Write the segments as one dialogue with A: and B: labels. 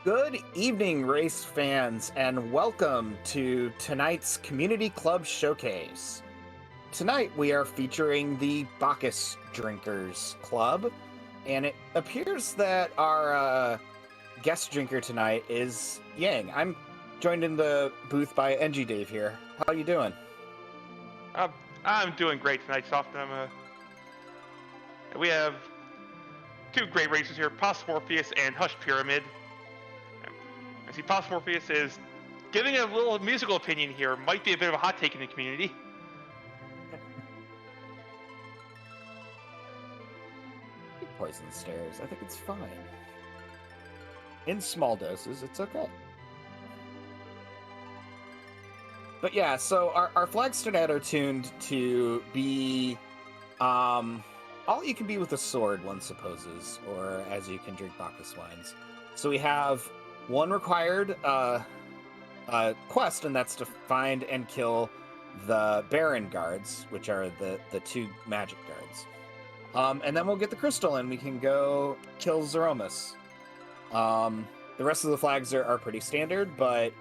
A: Good evening, race fans, and welcome to tonight's Community Club Showcase. Tonight we are featuring the Bacchus Drinkers Club, and it appears that our guest drinker tonight is Yang. I'm joined in the booth by NG Dave here. How you doing?
B: Uh, I'm doing great tonight, Soft. We have two great racers here, Morpheus and Hush Pyramid. I see Morpheus is giving a little musical opinion here. Might be a bit of a hot take in the community.
A: Poison stairs. I think it's fine. In small doses, it's okay. But yeah, so our flags tonight are tuned to be all you can be with a sword, one supposes, or as you can drink Bacchus wines. So we have one required quest, and that's to find and kill the Baron guards, which are the two magic guards. And then we'll get the crystal, and we can go kill Zeromus. The rest of the flags are pretty standard, but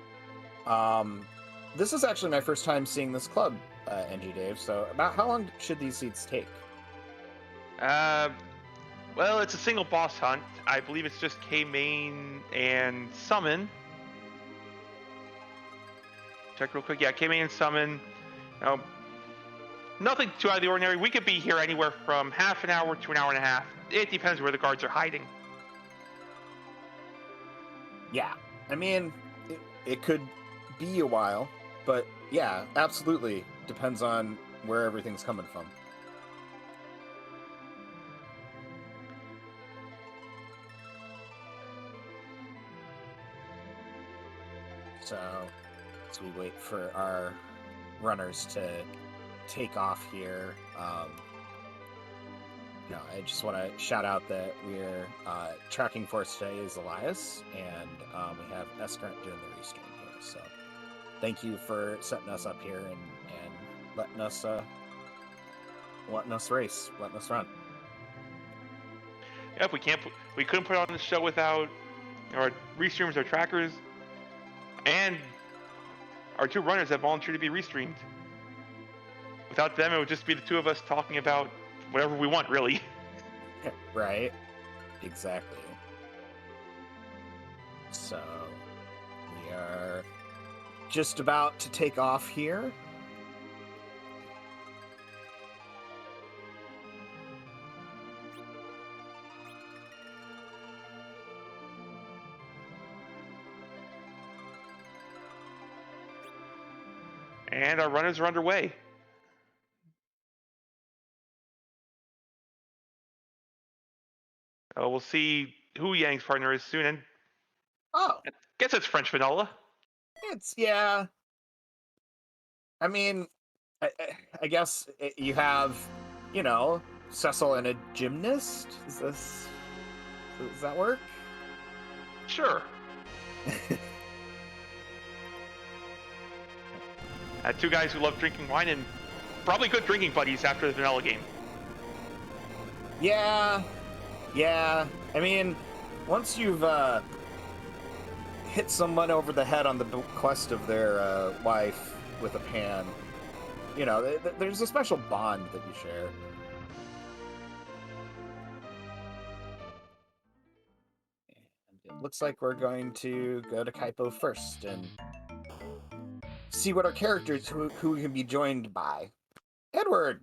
A: this is actually my first time seeing this club, NG Dave. So about how long should these seats take?
B: Well, it's a single boss hunt. I believe it's just K-Main and Summon. Check real quick. Yeah, K-Main and Summon. Nothing too out of the ordinary. We could be here anywhere from half an hour to an hour and a half. It depends where the guards are hiding.
A: Yeah, I mean, it could be a while, but yeah, absolutely depends on where everything's coming from. So, as we wait for our runners to take off here, I just want to shout out that we're tracking for us today is Elias, and we have Escurant doing the restream here. So, thank you for setting us up here and letting us race, letting us run.
B: Yeah, if we couldn't put on the show without our restreamers, our trackers, and our two runners that volunteered to be restreamed. Without them, it would just be the two of us talking about whatever we want, really.
A: Right. Exactly. So, we are just about to take off here.
B: And our runners are underway. We'll see who Yang's partner is soon, and
A: Oh,
B: I guess it's French vanilla.
A: yeah. I mean, I guess you have, Cecil and a gymnast. Does that work?
B: Sure. Two guys who love drinking wine and probably good drinking buddies after the vanilla game.
A: Yeah. I mean, once you've hit someone over the head on the bequest of their wife with a pan, there's a special bond that you share. And it looks like we're going to go to Kaipo first and see what our characters who can be joined by. Edward!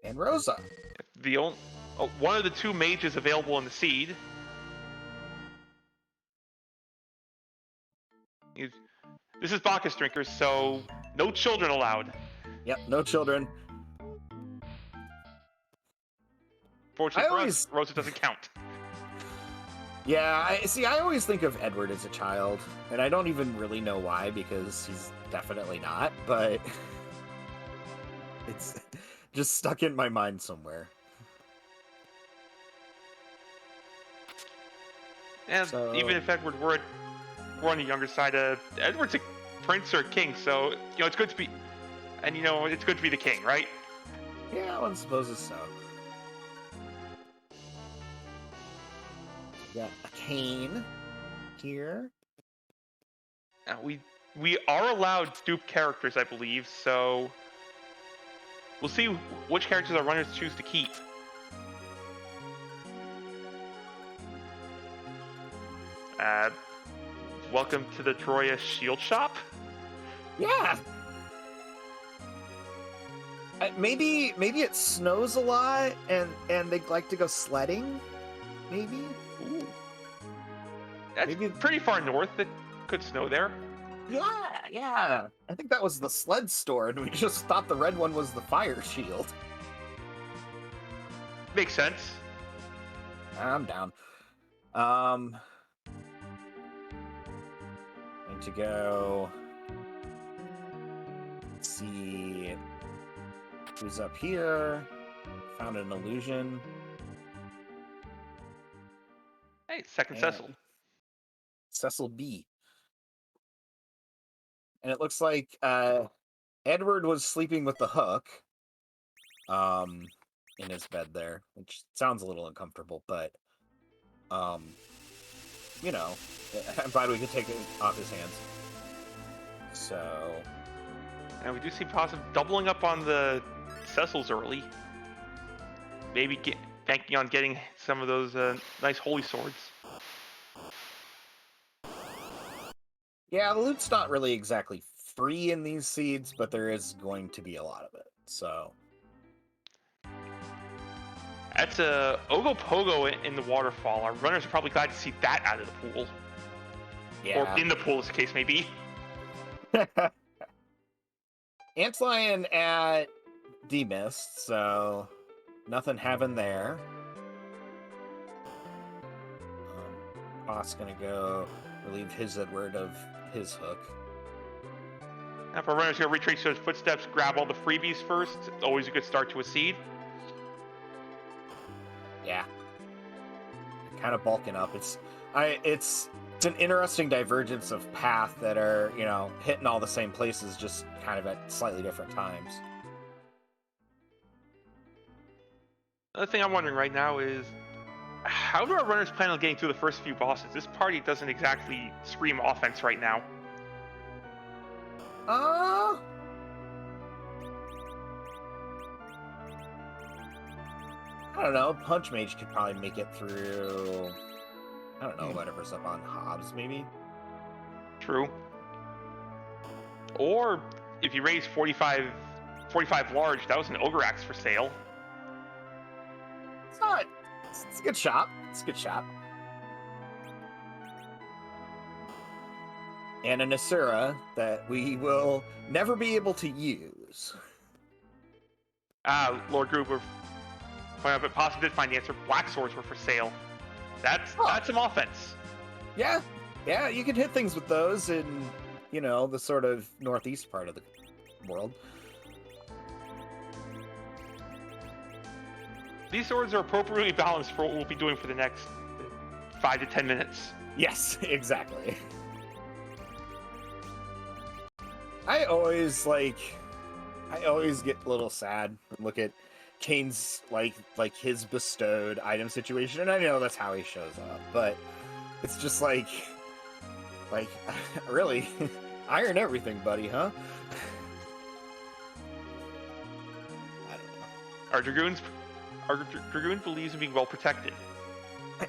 A: And Rosa.
B: One of the two mages available in the seed. This is Bacchus drinkers, so no children allowed.
A: Yep, no children.
B: Fortunately for us, Rosa doesn't count.
A: Yeah, I always think of Edward as a child, and I don't even really know why, because he's definitely not, but it's just stuck in my mind somewhere.
B: And so, even if Edward were on the younger side, Edward's a prince or a king, so it's good to be, and it's good to be the king, right?
A: Yeah, one supposes so. We got a cane here.
B: Now, we are allowed dupe characters, I believe, so we'll see which characters our runners choose to keep. Welcome to the Troya Shield Shop.
A: Yeah. Maybe it snows a lot, and they like to go sledding. Maybe.
B: Ooh. That's
A: Maybe
B: pretty far north. It could snow there.
A: Yeah. I think that was the sled store, and we just thought the red one was the fire shield.
B: Makes sense.
A: I'm down. Going to go. Let's see who's up here. Found an illusion.
B: Hey, second
A: And
B: Cecil.
A: Cecil B. And it looks like Edward was sleeping with the hook in his bed there, which sounds a little uncomfortable, but you know, I'm glad we could take it off his hands. So
B: And we do see possible doubling up on the Cecils early. Maybe banking on getting some of those nice holy swords.
A: yeah, the loot's not really exactly free in these seeds, but there is going to be a lot of it. So
B: That's a Ogopogo in the waterfall. Our runners are probably glad to see that out of the pool.
A: yeah.
B: Or in the pool, as the case may be.
A: Antlion at Demist, so nothing happened there. Boss gonna go relieve his Edward of his hook.
B: Now, if our runners gonna retrace those footsteps, grab all the freebies first. It's always a good start to a seed.
A: Yeah, kind of bulking up. It's an interesting divergence of path that are, you know, hitting all the same places, just kind of at slightly different times.
B: Another thing I'm wondering right now is, how do our runners plan on getting through the first few bosses? This party doesn't exactly scream offense right now.
A: I don't know. Punch Mage could probably make it through. I don't know, whatever's up on Hobbs, maybe.
B: True. Or if you raise 45 large, that was an Ogre Axe for sale.
A: It's not. It's a good shop. It's a good shop. And an Asura that we will never be able to use.
B: Lord Gruber pointed out, but possibly did find the answer. Black swords were for sale. That's some offense.
A: Yeah, you can hit things with those in, you know, the sort of northeast part of the world.
B: These swords are appropriately balanced for what we'll be doing for the next 5 to 10 minutes.
A: Yes, exactly. I always get a little sad and look at Kane's like his bestowed item situation, and I know that's how he shows up, but it's just like really iron everything, buddy, huh? I don't know.
B: Our dragoon believes in being well protected.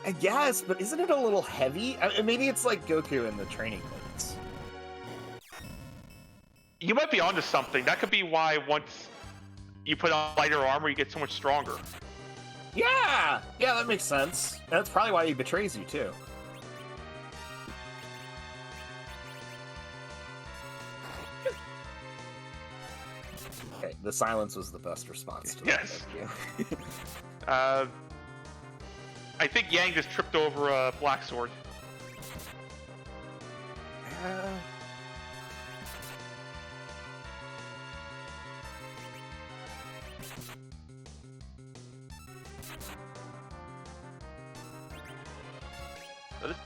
A: I guess, but isn't it a little heavy? Maybe it's like Goku in the training modes.
B: You might be onto something. That could be why once you put on lighter armor, you get so much stronger.
A: Yeah, that makes sense. And that's probably why he betrays you too. Okay, the silence was the best response to that.
B: Yes. I think Yang just tripped over a black sword.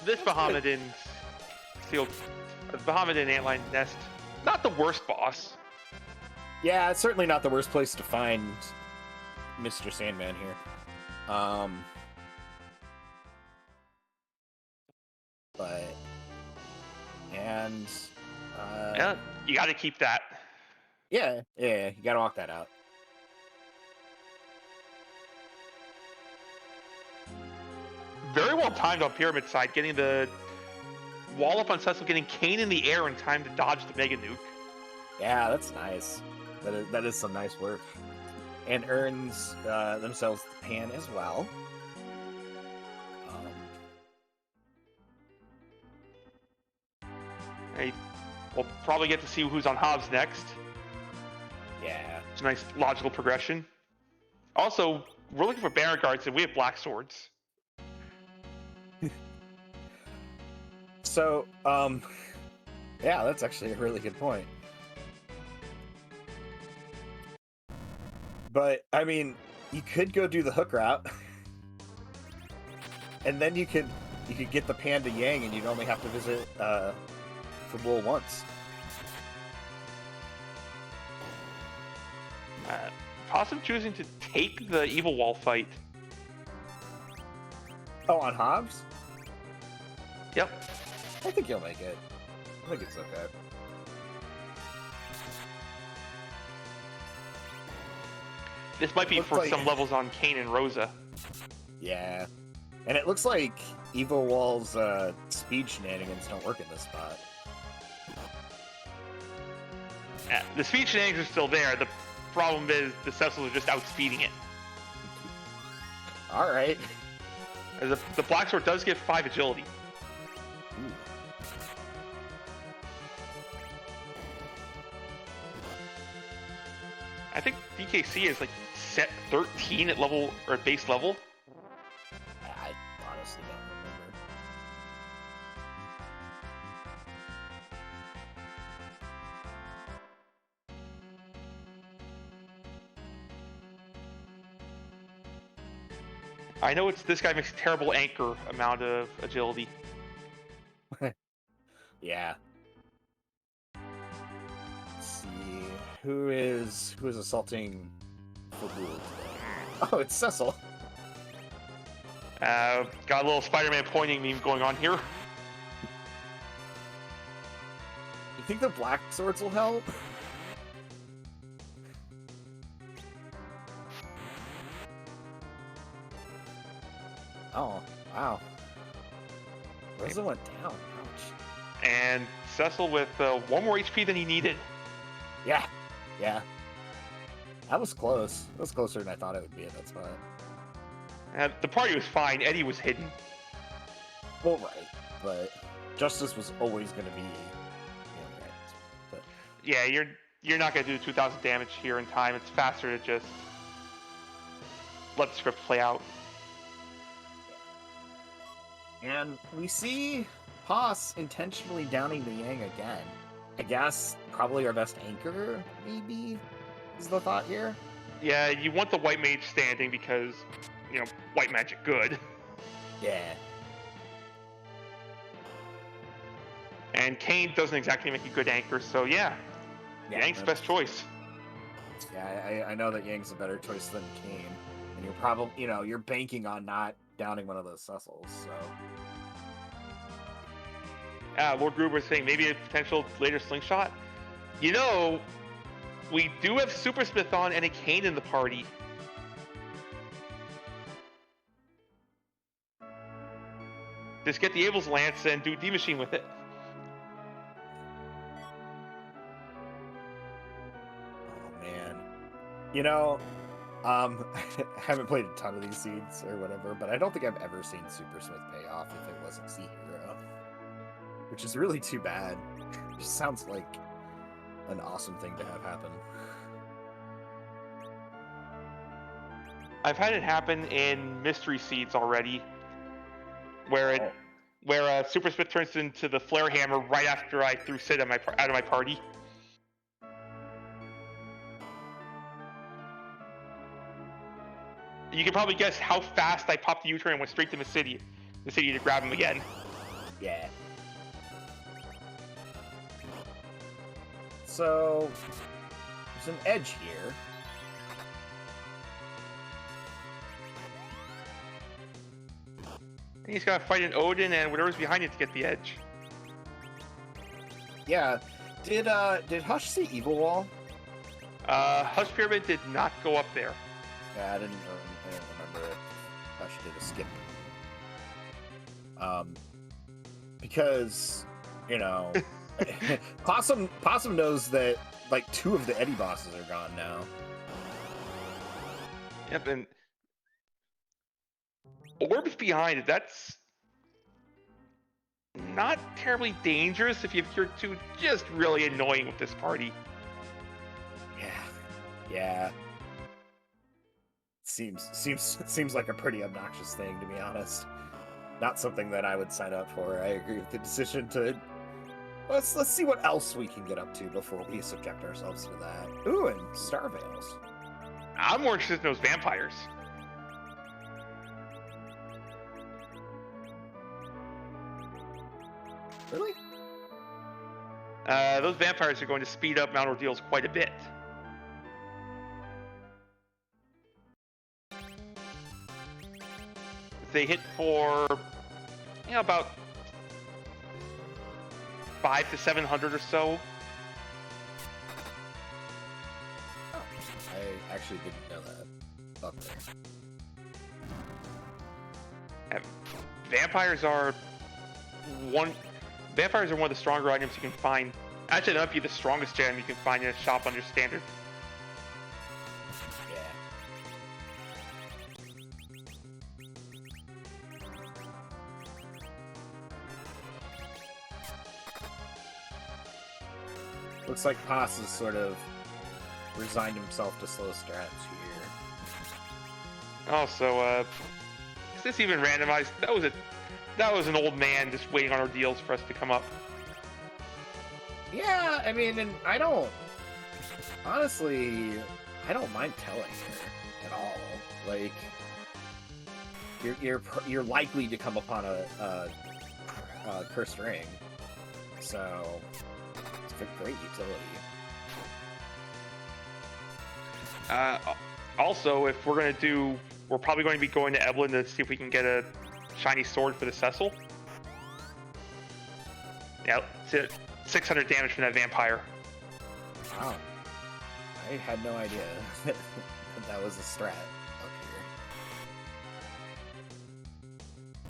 B: This Bahamut Antlion Nest, not the worst boss.
A: Yeah, it's certainly not the worst place to find Mr. Sandman here. but and
B: Yeah, you got to keep that.
A: yeah, you gotta walk that out.
B: Very well timed on Pyramid side, getting the wall up on Cecil, getting Kane in the air in time to dodge the Mega Nuke.
A: Yeah, that's nice. That is some nice work, and earns themselves the pan as well.
B: Hey, we'll probably get to see who's on Hobbs next.
A: Yeah,
B: It's a nice logical progression. Also, we're looking for Baron Guards, and we have Black Swords.
A: so yeah, that's actually a really good point. But I mean, you could go do the hook route, and then you could get the Panda Yang, and you'd only have to visit Bull once.
B: Possibly choosing to take the Evil Wall fight.
A: Oh, on Hobbs?
B: Yep.
A: I think you'll make it. I think it's okay.
B: This might be for some levels on Kane and Rosa.
A: Yeah. And it looks like Evil Wall's speed shenanigans don't work in this spot.
B: The speed shenanigans are still there. The problem is the Cecils are just outspeeding it.
A: Alright.
B: The Black Sword does get 5 agility.
A: Ooh.
B: I think DKC is like set 13 at level or at base level.
A: I honestly don't remember.
B: I know this guy makes terrible anchor amount of agility.
A: Yeah. Let's see. Who is assaulting Fabul today? Oh, it's Cecil.
B: Got a little Spider-Man pointing meme going on here.
A: You think the Black Swords will help? Oh, wow. Rosa went down. Ouch.
B: And Cecil with 1 more HP than he needed.
A: Yeah. Yeah. That was close. It was closer than I thought it would be at that spot.
B: And the party was fine. Eddie was hidden.
A: Well, right. But Justice was always going to be, right. But
B: Yeah, you're not going to do 2,000 damage here in time. It's faster to just let the script play out.
A: And we see Haas intentionally downing the Yang again. I guess probably our best anchor, maybe, is the thought here.
B: Yeah, you want the White Mage standing because, White Magic good.
A: Yeah.
B: And Kane doesn't exactly make a good anchor, so yeah Yang's the best choice.
A: Yeah, I know that Yang's a better choice than Kane. And you're probably, you're banking on not downing one of those Cecils, so...
B: Lord Gruber is saying maybe a potential later slingshot. We do have Super Smith on and a Kane in the party. Just get the Abel's Lance and do D-Machine with it.
A: Oh, man. I haven't played a ton of these seeds or whatever, but I don't think I've ever seen Super Smith pay off if it wasn't Sea Hero. Which is really too bad. It just sounds like an awesome thing to have happen.
B: I've had it happen in Mystery Seeds already, where Super Smith turns into the Flare Hammer right after I threw Sid out of my party. You can probably guess how fast I popped the U-turn and went straight to the city to grab him again.
A: Yeah. So, there's an edge here.
B: And he's got to fight an Odin and whatever's behind it to get the edge.
A: Yeah. Did Hush see Evil Wall?
B: Hush Pyramid did not go up there.
A: Yeah, I didn't remember if Hush did a skip. Because, you know, Possum knows that like 2 of the Eddie bosses are gone now.
B: Yep, and orbs behind it, that's not terribly dangerous if you're 2 just really annoying with this party.
A: Yeah. Seems like a pretty obnoxious thing, to be honest. Not something that I would sign up for. I agree with the decision to let's see what else we can get up to before we subject ourselves to that. Ooh, and Star Veils.
B: I'm more interested in those vampires.
A: Really?
B: Those vampires are going to speed up Mount Ordeals quite a bit. They hit for, about 500 to 700 or so.
A: Oh, I actually didn't know that up there.
B: And vampires are one of the stronger items you can find. Actually, that might be the strongest gem you can find in a shop under standard.
A: Looks like Pass has sort of resigned himself to slow strats here.
B: Also, is this even randomized? That was an old man just waiting on Ordeals for us to come up.
A: Yeah, I mean, and I don't mind telling her at all. Like, you're likely to come upon a cursed ring, so it's a great utility.
B: Also, if we're probably going to be going to Evelyn to see if we can get a shiny sword for the Cecil. Yeah, it's 600 damage from that vampire.
A: Wow. I had no idea that was a strat up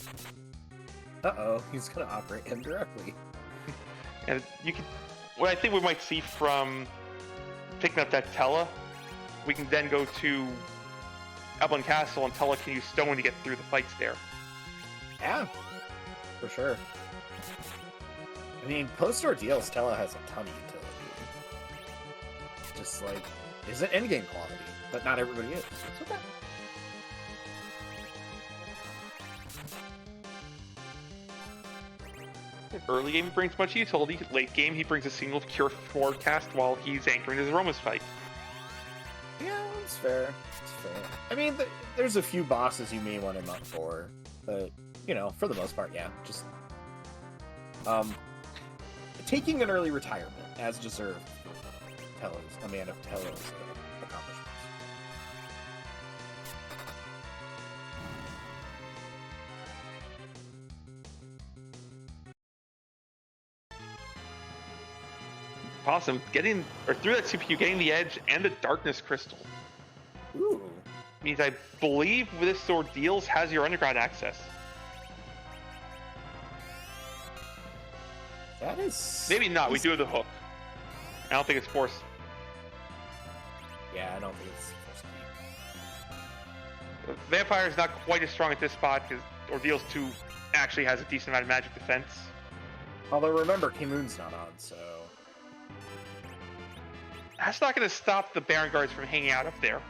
A: here. Uh-oh, he's gonna operate him directly.
B: And what I think we might see from picking up that Tella, we can then go to Evelyn Castle and Tella can use stone to get through the fights there.
A: Yeah, for sure. I mean, post-Ordeals, Tella has a ton of utility. Just like, isn't endgame quality, but not everybody is. It's okay.
B: Early game he brings much utility. Late game he brings a single cure forward cast while he's anchoring his Zeromus fight.
A: Yeah, it's fair. It's fair. I mean, there's a few bosses you may want him up for, but for the most part, yeah, just taking an early retirement as deserved for a man of Tella's accomplishments.
B: Possum through that CPU, getting the edge and the darkness crystal.
A: Ooh.
B: Means I believe this Ordeals has your underground access.
A: That is...
B: Maybe not, we do have the hook. I don't think it's forced.
A: Yeah, I don't think it's forced.
B: Vampire is not quite as strong at this spot because Ordeals 2 actually has a decent amount of magic defense.
A: Although remember, K-Moon's not on, so...
B: That's not going to stop the Baron Guards from hanging out up there.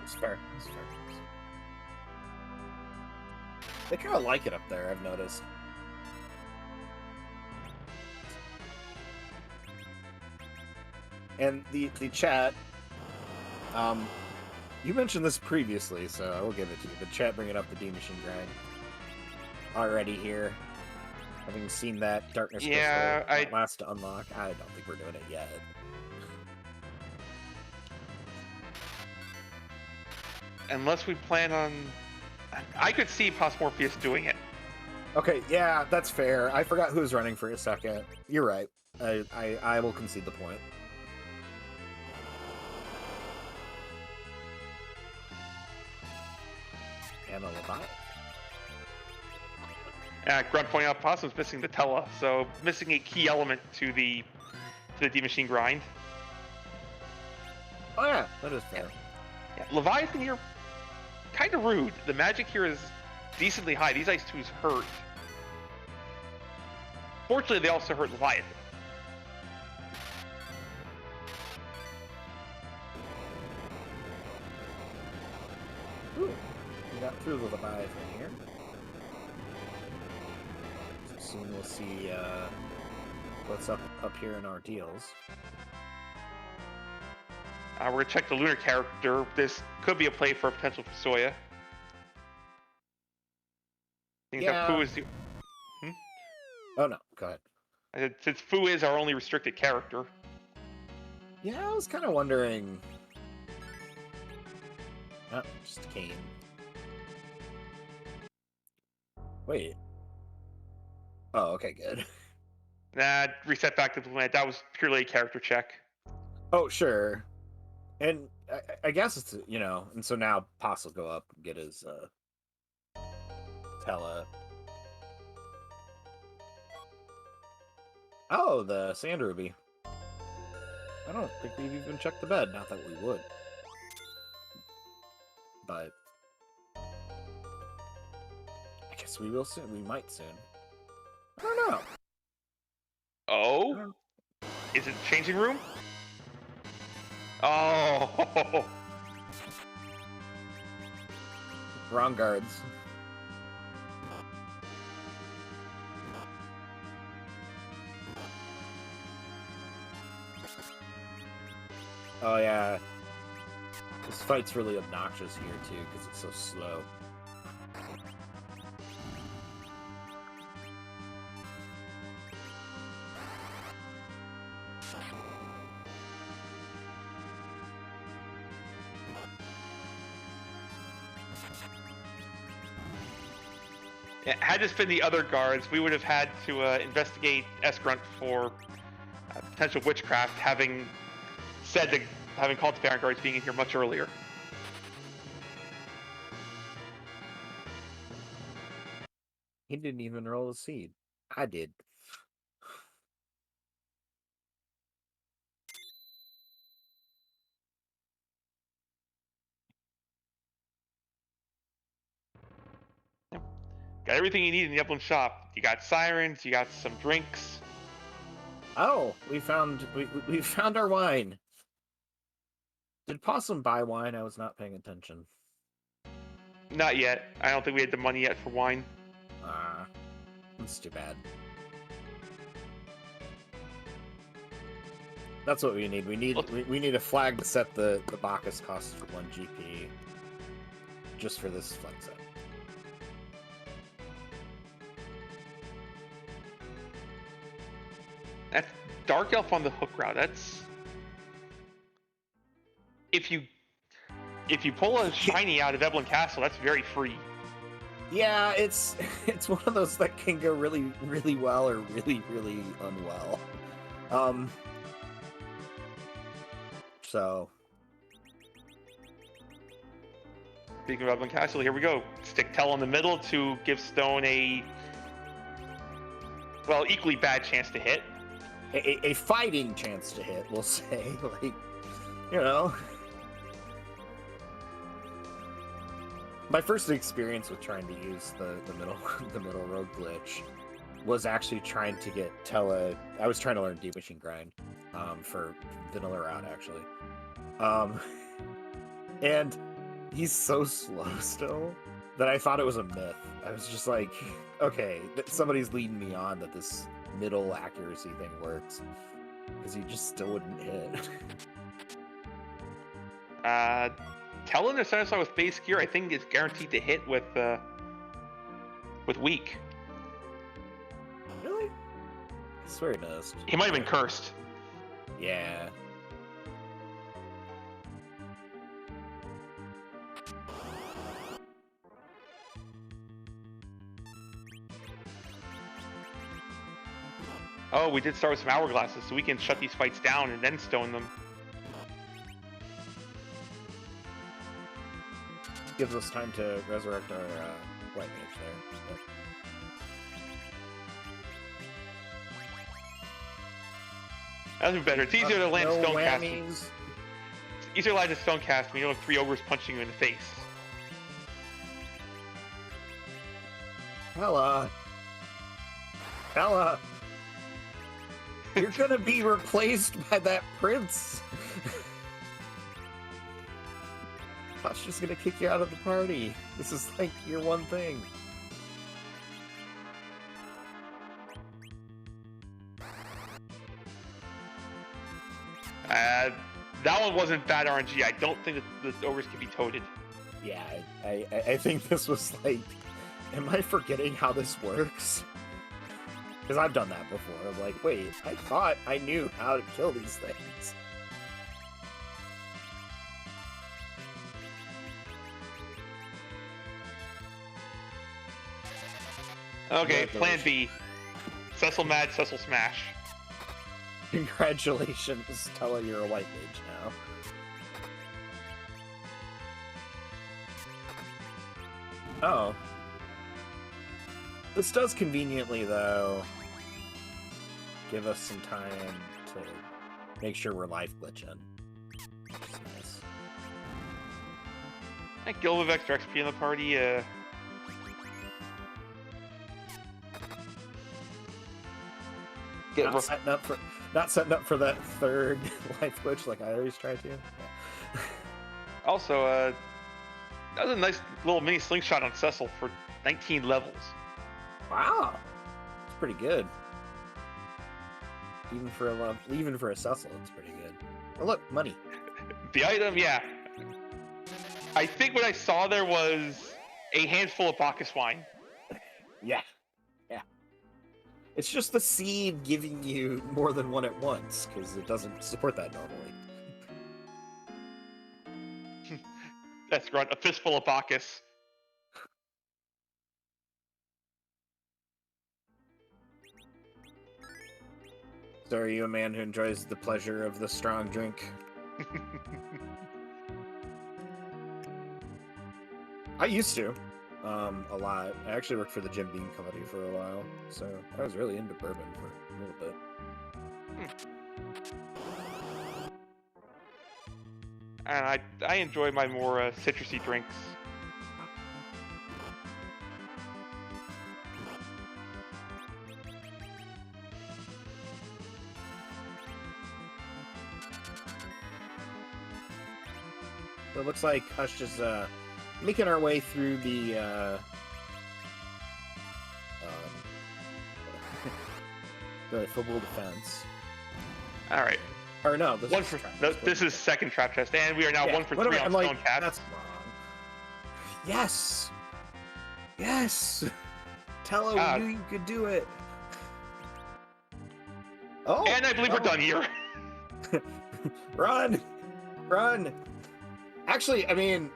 A: It's fair. It's fair. They kind of like it up there, I've noticed. And the chat, you mentioned this previously, so I will give it to you. The chat bringing up the D Machine grind already here. Having seen that Darkness Crystal last to unlock, I don't think we're doing it yet.
B: Unless we plan on... I could see Morpheus doing it.
A: Okay, yeah, that's fair. I forgot who was running for a second. You're right. I will concede the point. And a Leviathan.
B: Grunt pointing out Possum's missing the Tella, so missing a key element to the D-Machine grind.
A: Oh yeah, that is fair.
B: Yeah, Leviathan here, kind of rude. The magic here is decently high. These Ice 2s hurt. Fortunately, they also hurt Leviathan.
A: Ooh, we got through the Leviathan here. So soon we'll see what's up here in our deals.
B: We're gonna check the lunar character. This could be a play for a potential for Soya.
A: Yeah.
B: Fu is the...
A: Oh no, go ahead.
B: I said, since Fu is our only restricted character.
A: Yeah, I was kind of wondering. Oh, just Kane. Wait. Oh, okay, good.
B: Nah, reset back to the planet. That was purely a character check.
A: Oh, sure. And I guess it's, you know, and so now Poss will go up and get his Tella. Oh, the Sand Ruby. I don't think we've even checked the bed, not that we would. But I guess we will soon. We might soon. I don't know.
B: Oh? Is it changing room? Oh!
A: Wrong guards. Oh yeah. This fight's really obnoxious here too, because it's so slow.
B: Yeah, had this been the other guards, we would have had to investigate S-Grunt for potential witchcraft, having called the Baron guards being in here much earlier.
A: He didn't even roll a seed. I did.
B: Got everything you need in the Upland shop. You got sirens, you got some drinks.
A: Oh, we found our wine. Did Possum buy wine? I was not paying attention.
B: Not yet. I don't think we had the money yet for wine.
A: Ah, that's too bad. That's what we need. We need a flag to set the Bacchus cost for 1 GP. Just for this flag set.
B: That's Dark Elf on the hook route. That's if you pull a shiny out of Evelyn Castle, that's very free.
A: Yeah, it's one of those that can go really, really well or really, really unwell. So
B: Speaking of Evelyn Castle, here we go. Stick Tell in the middle to give Stone a, well, equally bad chance to hit.
A: a fighting chance to hit, we'll say. Like, you know. My first experience with trying to use the middle road glitch was actually trying to get Tella. I was trying to learn Deep Machine Grind for vanilla route actually, and he's so slow still that I thought it was a myth. I was just like, okay, somebody's leading me on that this middle accuracy thing works, because he just still wouldn't hit.
B: Tell the Satisfy with base gear, I think, is guaranteed to hit with weak.
A: Really? I swear he missed.
B: He might have been cursed.
A: Yeah.
B: Oh, we did start with some hourglasses, so we can shut these fights down and then stone them.
A: Gives us time to resurrect our white mage there. But...
B: That's better. It's easier to land
A: no
B: stone cast.
A: whammies.
B: It's easier to land a stone cast when you don't have 3 ogres punching you in the face.
A: Bella. Bella. You're gonna be replaced by that prince. Hush is gonna kick you out of the party. This is like your one thing.
B: That one wasn't bad RNG. I don't think that the ogres can be toted.
A: Yeah, I think this was like... Am I forgetting how this works? Because I've done that before. I'm like, wait, I thought I knew how to kill these things.
B: Okay, plan B. Cecil Mad, Cecil Smash.
A: Congratulations, Tella, you're a white mage now. Oh. This does conveniently, though, give us some time to make sure we're life glitching. Which is nice.
B: I Gil with extra XP in the party.
A: Not setting up for that third life glitch like I always try to. Yeah.
B: Also, that was a nice little mini slingshot on Cecil for 19 levels.
A: Wow, it's pretty good. Even for a Cecil, it's pretty good. Oh look, money.
B: The item, yeah. I think what I saw there was a handful of Bacchus wine.
A: Yeah. It's just the seed giving you more than one at once, because it doesn't support that normally.
B: That's right, a fistful of Bacchus.
A: So are you a man who enjoys the pleasure of the strong drink? I used to. A lot. I actually worked for the Jim Beam Company for a while, so I was really into bourbon for a little bit.
B: And I enjoy my more citrusy drinks.
A: So it looks like Hush is making our way through the the football defense.
B: All right.
A: Or no,
B: this is second trap test, and we are now 1 for 3 on stone cast.
A: That's wrong. Yes. Tello, we knew you could do it. Oh,
B: and I believe we're done here.
A: Run. Actually, I mean,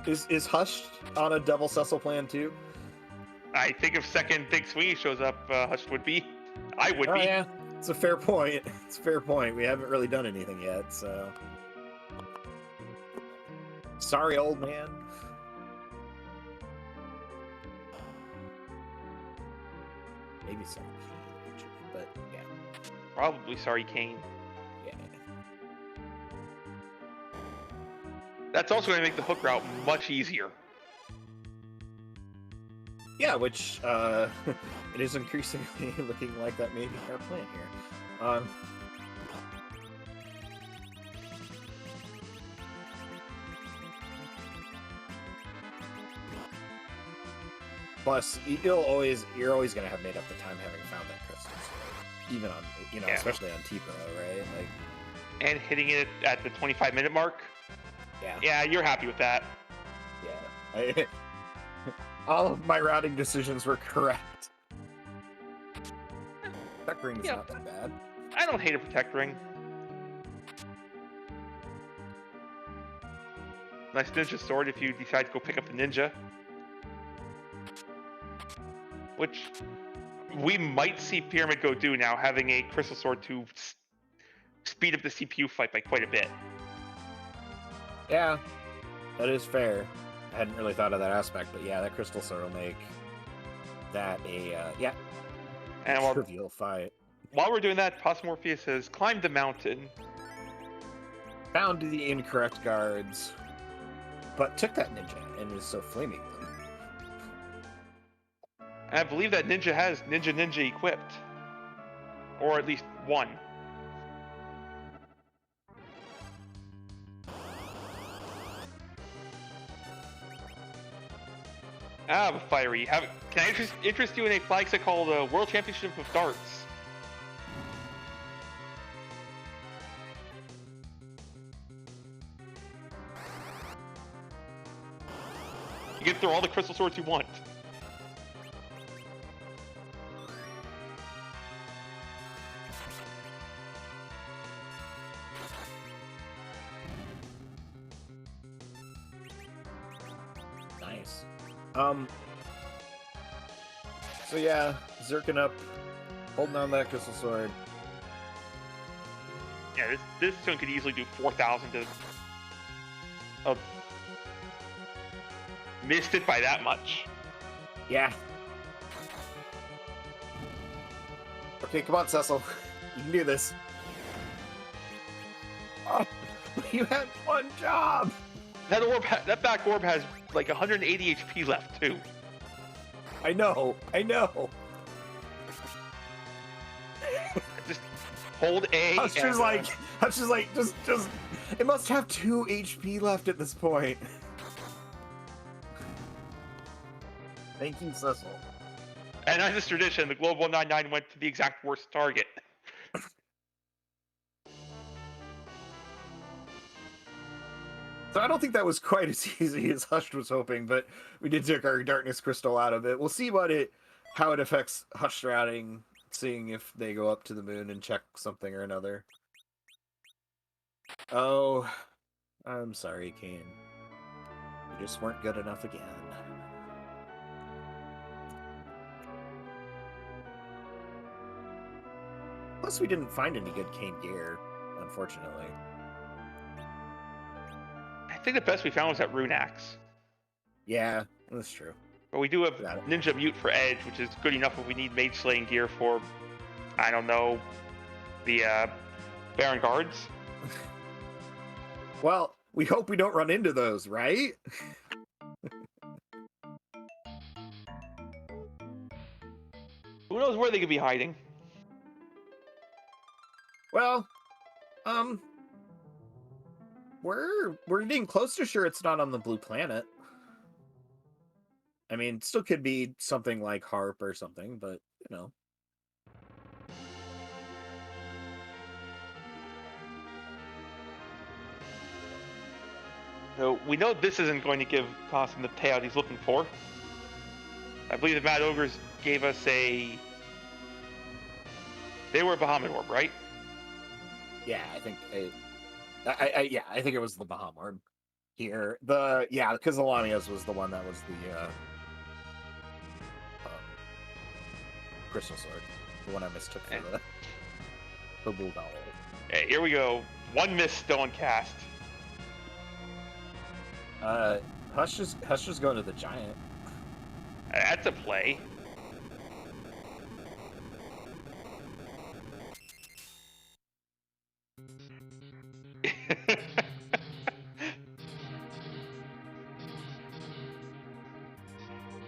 A: is Hush on a double Cecil plan too?
B: I think if second Big Sweeney shows up, Hush would be. I would be.
A: Yeah, it's a fair point. We haven't really done anything yet, so. Sorry, old man. Maybe sorry, Kane, actually, but yeah.
B: Probably sorry, Kane.
A: Yeah.
B: That's also going to make the hook route much easier.
A: Yeah, which it is increasingly looking like that may be our plan here. Plus, you're always going to have made up the time having found that crystal, even on especially on T-Pro, right? Like,
B: and hitting it at the 25-minute mark. Yeah, you're happy with that.
A: Yeah. All of my routing decisions were correct. Protect ring is not too bad.
B: I don't hate a protect ring. Nice ninja sword if you decide to go pick up the ninja. Which, we might see Pyramid go do now, having a Crystal Sword to speed up the CPU fight by quite a bit.
A: Yeah, that is fair. I hadn't really thought of that aspect, but yeah, that Crystal Sword will make that a
B: And
A: trivial fight.
B: while we're doing that, Morpheus has climbed the mountain.
A: Found the incorrect guards, but took that ninja and is so flaming them.
B: And I believe that ninja has Ninja equipped. Or at least one. Ah, Fiery. Can I interest you in a flag set called World Championship of Darts? You can throw all the crystal swords you want.
A: Nice. So yeah, Zerking up, holding on that crystal sword.
B: Yeah, this one could easily do 4,000 to... Oh. Missed it by that much.
A: Yeah. Okay, come on, Cecil. You can do this. Oh, you had one job!
B: That back orb has like 180 HP left, too.
A: I know.
B: Just hold A.
A: Hush is like, just, it must have 2 HP left at this point. Thank you, Cecil.
B: And as is tradition, the Globe 199 went to the exact worst target.
A: So I don't think that was quite as easy as Hush was hoping, but we did take our Darkness Crystal out of it. We'll see how it affects Hush routing, seeing if they go up to the moon and check something or another. Oh, I'm sorry, Kane. You just weren't good enough again. Plus, we didn't find any good Kane gear, unfortunately.
B: I think the best we found was that Rune Axe.
A: Yeah, that's true.
B: But we do have Ninja Mute for Edge, which is good enough if we need Mage Slaying gear for, I don't know, the Baron Guards.
A: Well, we hope we don't run into those, right?
B: Who knows where they could be hiding?
A: Well, we're getting close to sure it's not on the blue planet. I mean, still could be something like Harp or something, but you know.
B: So we know this isn't going to give Costin the payout he's looking for. I believe the Mad Ogres gave us a... They were a Bahamut Orb, right?
A: Yeah, I think I think it was the Bahamut here. Because the Lamia's was the one that was the Crystal Sword, the one I mistook for the Bulldog.
B: Okay, here we go. One missed stone cast.
A: Hush is going to the giant.
B: That's a play.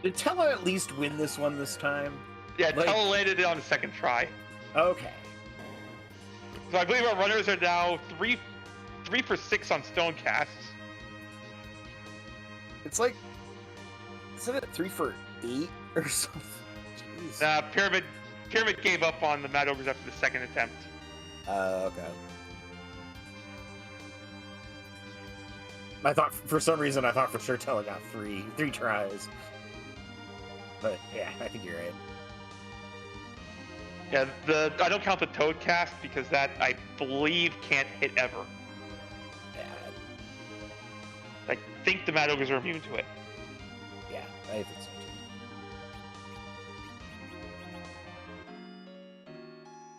A: Did Tella at least win this one this time?
B: Yeah, Tella landed it on the second try.
A: Okay.
B: So I believe our runners are now 3 for 6 on stone casts.
A: It's like, isn't it 3 for 8 or something? Jeez.
B: Pyramid gave up on the Mad Ogres after the second attempt.
A: Okay. For some reason I thought for sure Tella got three tries. But yeah, I think you're right.
B: Yeah, I don't count the Toad cast because that I believe can't hit ever.
A: Yeah.
B: I think the Mad Ogres are immune to it.
A: Yeah, I think so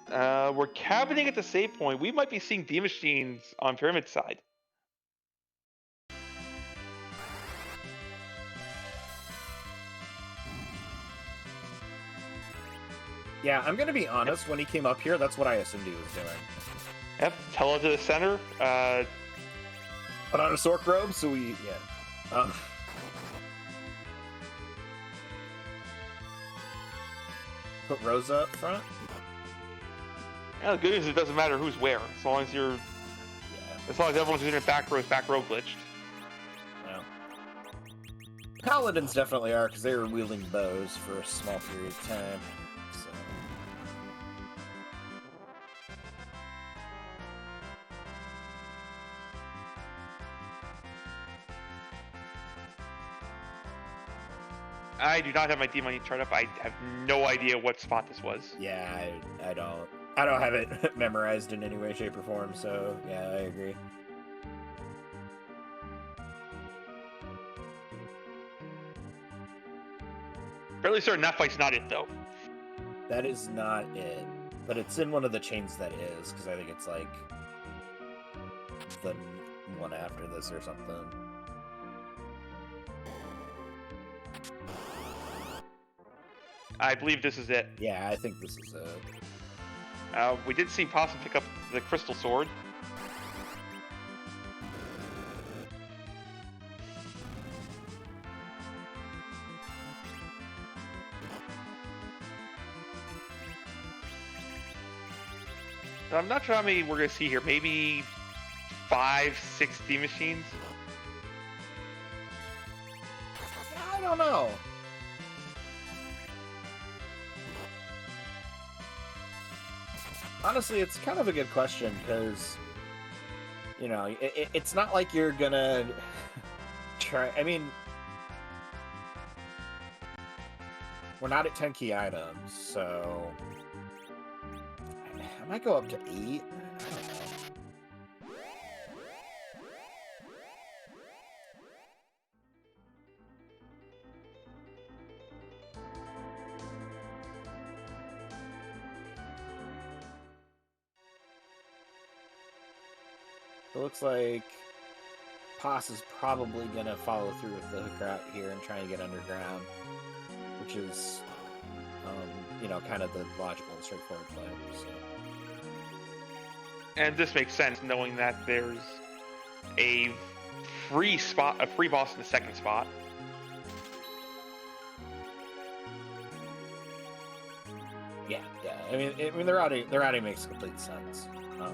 B: We're cabining at the save point. We might be seeing D machines on Pyramid side.
A: Yeah, I'm gonna be honest. When he came up here, that's what I assumed he was doing.
B: Yep, tele to the center.
A: Put on a Sork robe, so we put Rosa up front.
B: Yeah, the good news is it doesn't matter who's where, as long as everyone's in their back row glitched.
A: Well, Paladins definitely are, because they were wielding bows for a small period of time. So.
B: I do not have my D money chart up. I have no idea what spot this was.
A: Yeah, I don't have it memorized in any way, shape, or form. So yeah, I agree.
B: Fairly certain that fight's not it though.
A: That is not it, but it's in one of the chains that is, because I think it's like the one after this or something.
B: I believe this is it.
A: Yeah, I think this is it.
B: We did see Possum pick up the crystal sword. I'm not sure how many we're going to see here. Maybe 5, 6 D machines?
A: I don't know. Honestly, it's kind of a good question, because, you know, it's not like you're gonna try. I mean, we're not at 10 key items, so I might go up to 8. I don't know. It looks like Poss is probably going to follow through with the hook route here and try and get underground, which is, you know, kind of the logical and straightforward play. So.
B: And this makes sense, knowing that there's a free boss in the second spot.
A: Yeah. I mean, the routing makes complete sense. So.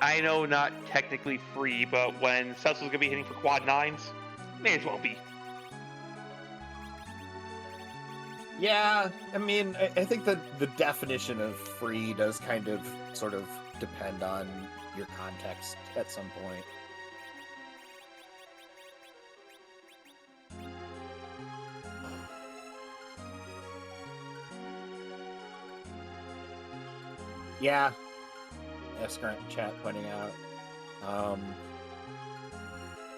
B: I know not technically free, but when Cecil's gonna be hitting for quad 9s, may as well be.
A: Yeah, I mean, I think that the definition of free does kind of sort of depend on your context at some point. Yeah. Current chat pointing out.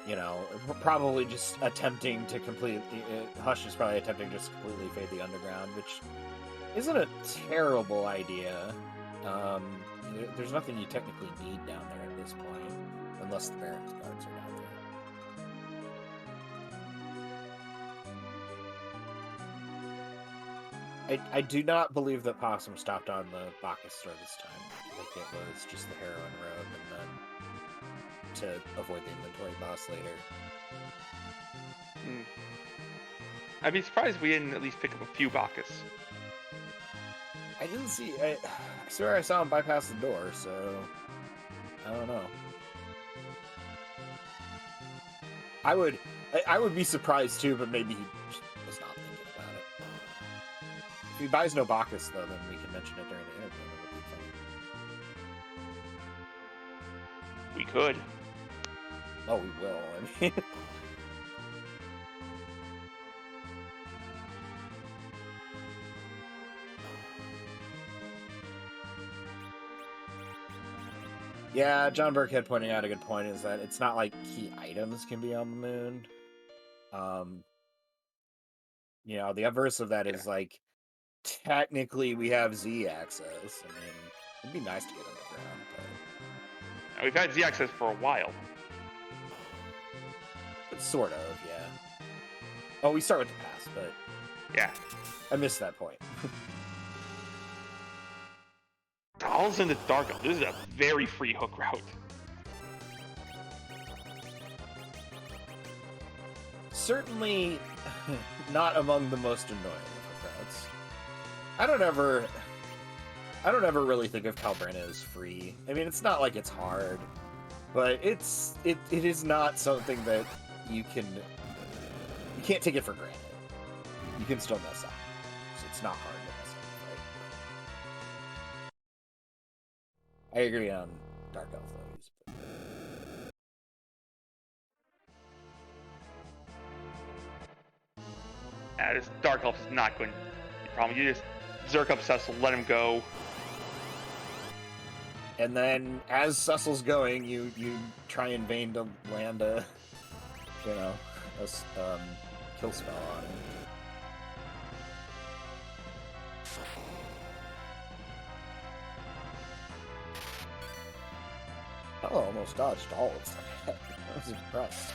A: You know, probably just attempting to Hush is probably attempting to just completely fade the underground, which isn't a terrible idea. There's nothing you technically need down there at this point, unless the Baron's guards are down there. I do not believe that Possum stopped on the Bacchus store this time. I think it was just the heroin robe, and then to avoid the inventory boss later.
B: I'd be surprised if we didn't at least pick up a few Bacchus.
A: I didn't see. I swear I saw him bypass the door, so I don't know. I would be surprised too, but maybe he was not thinking about it. If he buys no Bacchus, though, then we can mention it during the interview.
B: We could.
A: Oh, we will. I mean, yeah, John Burkhead pointing out a good point is that it's not like key items can be on the moon. You know, the obverse of that is like technically we have Z access. I mean, it'd be nice to get underground, but
B: We've had Z access for a while.
A: sort of, yeah. Oh, we start with the pass, but
B: Yeah.
A: I missed that point.
B: Dolls into Dark Elf. This is a very free hook route.
A: Certainly not among the most annoying of the routes. I don't ever really think of Calbrina as free. I mean, it's not like it's hard, but it is not something that you can't take it for granted. You can still mess up. So it's not hard to mess up, right? I agree on Dark Elf Ladies.
B: This Dark Elf is not going to be a problem. You just Zerk up Cecil, let him go.
A: And then, as Cecil's going, you try in vain to land a kill spell on him. Oh, almost dodged all of that. I was impressed.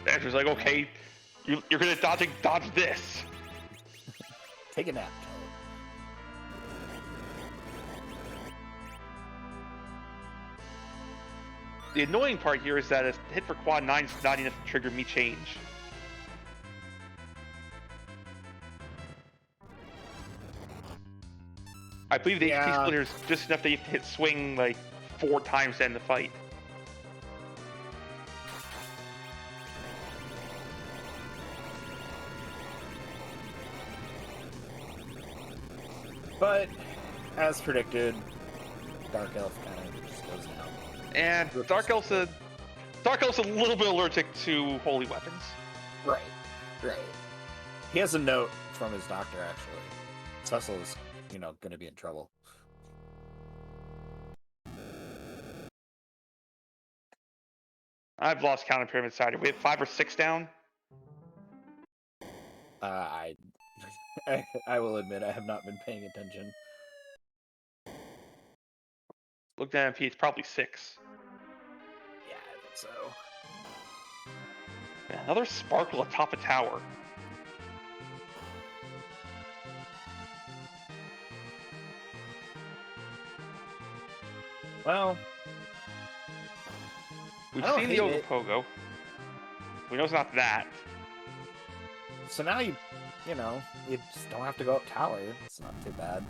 B: Andrew's like, okay, you're gonna dodge this.
A: Take a nap,
B: The annoying part here is that a hit for quad 9 is not enough to trigger me change. I believe the HP splitter is just enough that you have to hit swing like 4 times to end the fight.
A: But, as predicted, Dark Elf kind of just goes down.
B: And Dark Elf's a little bit allergic to holy weapons.
A: Right. He has a note from his doctor, actually. Cecil is, going to be in trouble.
B: I've lost count on Pyramid Side. We have 5 or 6 down.
A: I will admit I have not been paying attention.
B: Looked at MP, it's probably 6.
A: Yeah, I think so.
B: Another sparkle atop a tower.
A: Well,
B: we've seen the Ogopogo. We know it's not that.
A: So now you just don't have to go up tower. It's not too bad.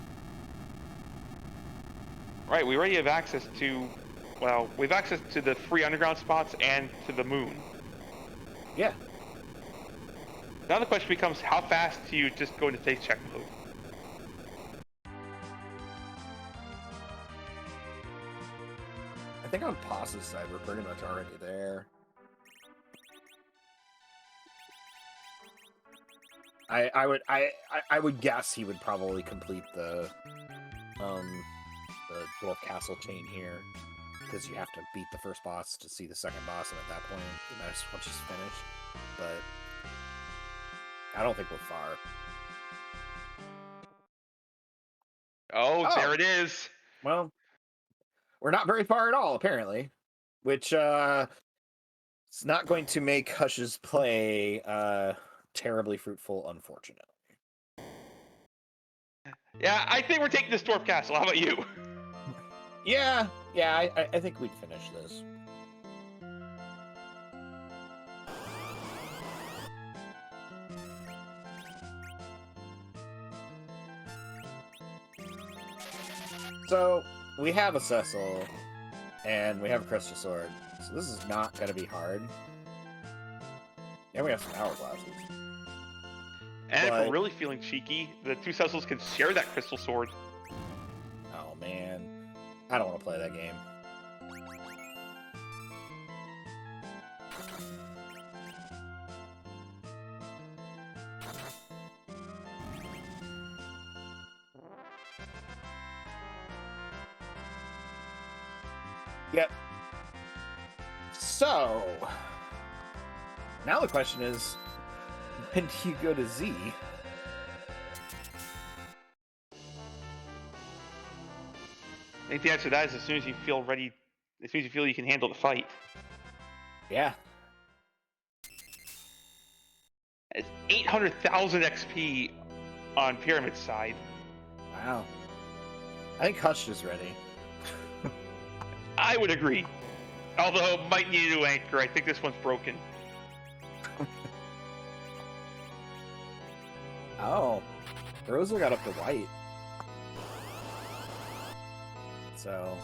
B: Right, we already have access to, well, we have access to the free underground spots and to the moon.
A: Yeah.
B: Now the question becomes, how fast do you just go into face check mode?
A: I think on Poss's side, we're pretty much already there. I would guess he would probably complete the Dwarf Castle chain here, because you have to beat the first boss to see the second boss, and at that point, you might as well just finish. But I don't think we're far.
B: Oh, there it is.
A: Well, we're not very far at all, apparently, which it's not going to make Hush's play terribly fruitful, unfortunately.
B: Yeah, I think we're taking this Dwarf Castle. How about you?
A: Yeah, I think we'd finish this. So, we have a Cecil, and we have a Crystal Sword, so this is not going to be hard. And we have some hourglasses.
B: And if we're really feeling cheeky, the 2 Cecils can share that Crystal Sword.
A: Oh, man. I don't want to play that game. Yep. So, Now the question is, when do you go to Z?
B: I think the answer to that is as soon as you feel ready, as soon as you feel you can handle the fight.
A: Yeah.
B: It's 800,000 XP on Pyramid's side.
A: Wow. I think Hush is ready.
B: I would agree. Although it might need a new anchor. I think this one's broken.
A: Oh. Rosa got up to white. So,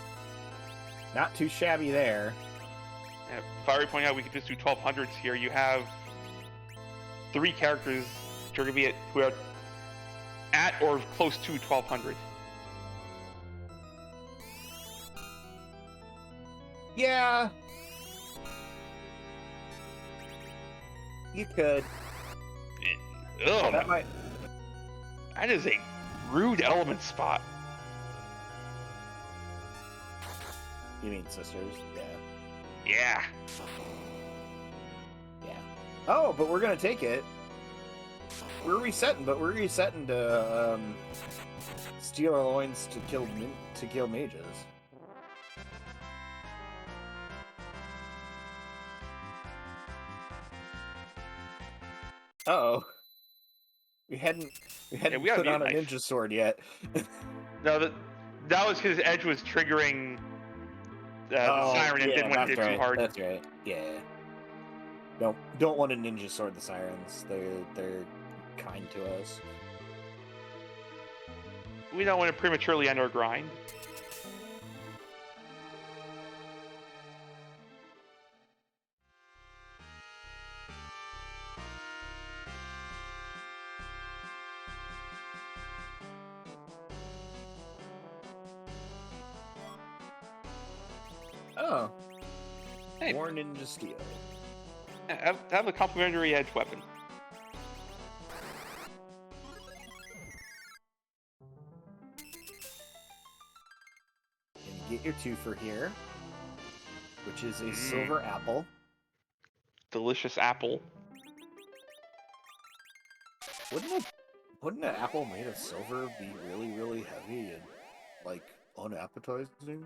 A: not too shabby there.
B: If I were to point out, we could just do 1200s here. You have 3 characters which are going to be who are at or close to 1200.
A: Yeah. You could.
B: Ugh,
A: That might.
B: that is a rude element spot.
A: You mean sisters? Yeah.
B: Yeah.
A: Yeah. Oh, but we're gonna take it. We're resetting, but we're resetting to steal our loins to kill mages. Uh-oh. We hadn't
B: we
A: put
B: gotta
A: on a
B: be nice.
A: ninja sword yet.
B: No, that was because Edge was triggering the siren and didn't want to hit it too hard.
A: That's right. Yeah. Don't want to ninja sword the sirens. They're kind to us.
B: We don't want to prematurely end our grind.
A: Oh.
B: Hey.
A: More ninja steel.
B: Have a complementary edge weapon.
A: And you get your twofer here, which is a silver apple.
B: Delicious apple.
A: Wouldn't an apple made of silver be really, really heavy and like unappetizing?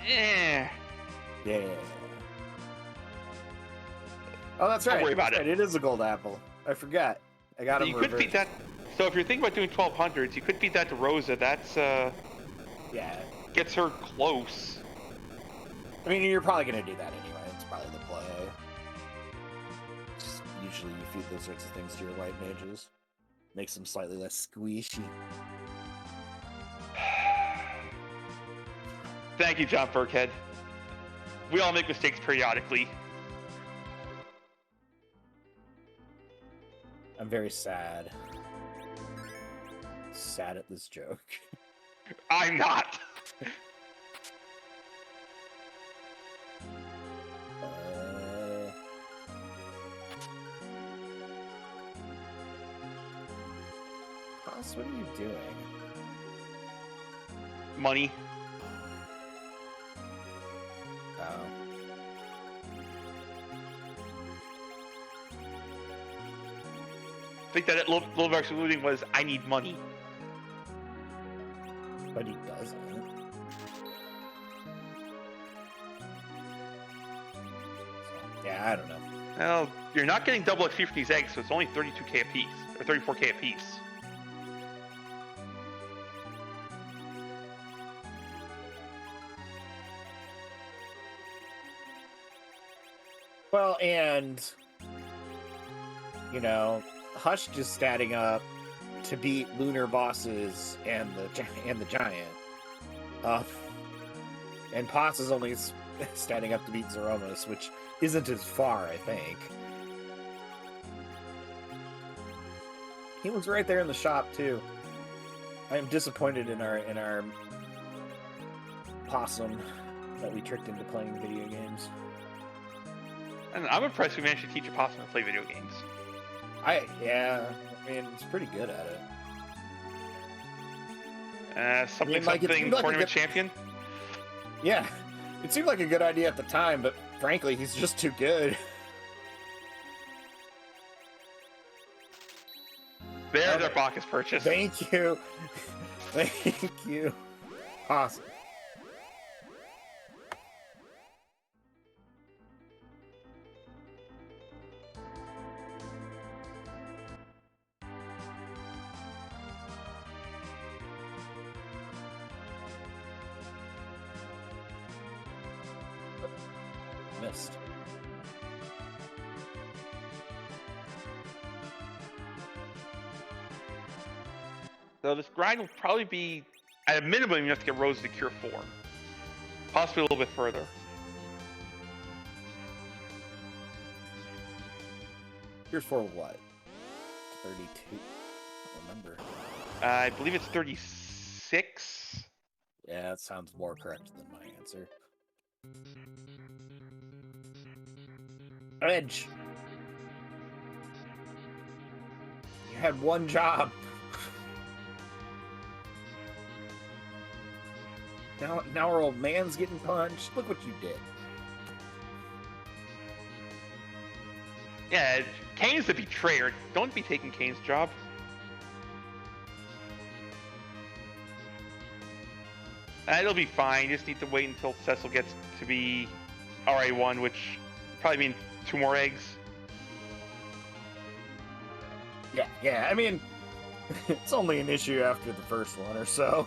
B: Eh.
A: Yeah. Oh, that's right.
B: Don't worry about
A: That's right. It is a gold apple. I forgot. I got him.
B: You could beat that. So if you're thinking about doing 1200s, you could beat that to Rosa. That's
A: yeah.
B: Gets her close.
A: I mean, you're probably gonna do that anyway. It's probably the play. Just usually, you feed those sorts of things to your white mages. Makes them slightly less squishy.
B: Thank you, John Burkhead. We all make mistakes periodically.
A: I'm very sad. Sad at this joke.
B: I'm not.
A: Ross, what are you doing?
B: Money.
A: Oh.
B: I think that Little Dark's alluding was, I need money.
A: But he doesn't. So, yeah, I don't know.
B: Well, you're not getting double XP from these eggs, so it's only 32k apiece, or 34k apiece.
A: Well, and you know, Hush just statting up to beat lunar bosses and the giant. And Potts is only standing up to beat Zeromus, which isn't as far, I think. He was right there in the shop too. I am disappointed in our possum that we tricked into playing video games.
B: And I'm impressed we managed to teach a possum to play video games.
A: Yeah, I mean, it's pretty good at it.
B: Something
A: like,
B: tournament champion?
A: Yeah. It seemed like a good idea at the time, but frankly, he's just too good.
B: There's our Bacchus purchase.
A: Thank you. Thank you. Awesome. Missed.
B: So this grind will probably be, at a minimum, you have to get Rose to Cure 4. Possibly a little bit further.
A: Here's for what? 32? I don't remember.
B: I believe it's 36.
A: Yeah, that sounds more correct than my answer. Edge! You had one job. Now our old man's getting punched. Look what you did.
B: Yeah, Kane's the betrayer. Don't be taking Kane's job. It'll be fine. You just need to wait until Cecil gets to be RA1, which probably means 2 more eggs.
A: Yeah. I mean, it's only an issue after the first one or so.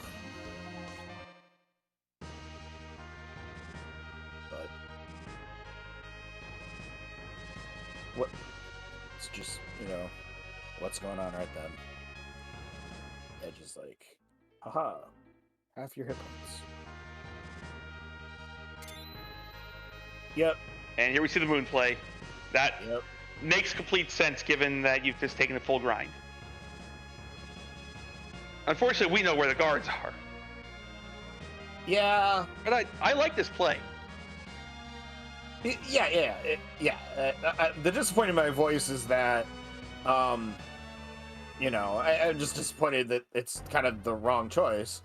A: But what? It's just, what's going on right then? Edge is like, haha, half your hit points. Yep.
B: And here we see the moon play. That
A: Yep.
B: makes complete sense given that you've just taken the full grind. Unfortunately, we know where the guards are.
A: Yeah.
B: But I like this play.
A: Yeah. The disappointment in my voice is that, I'm just disappointed that it's kind of the wrong choice.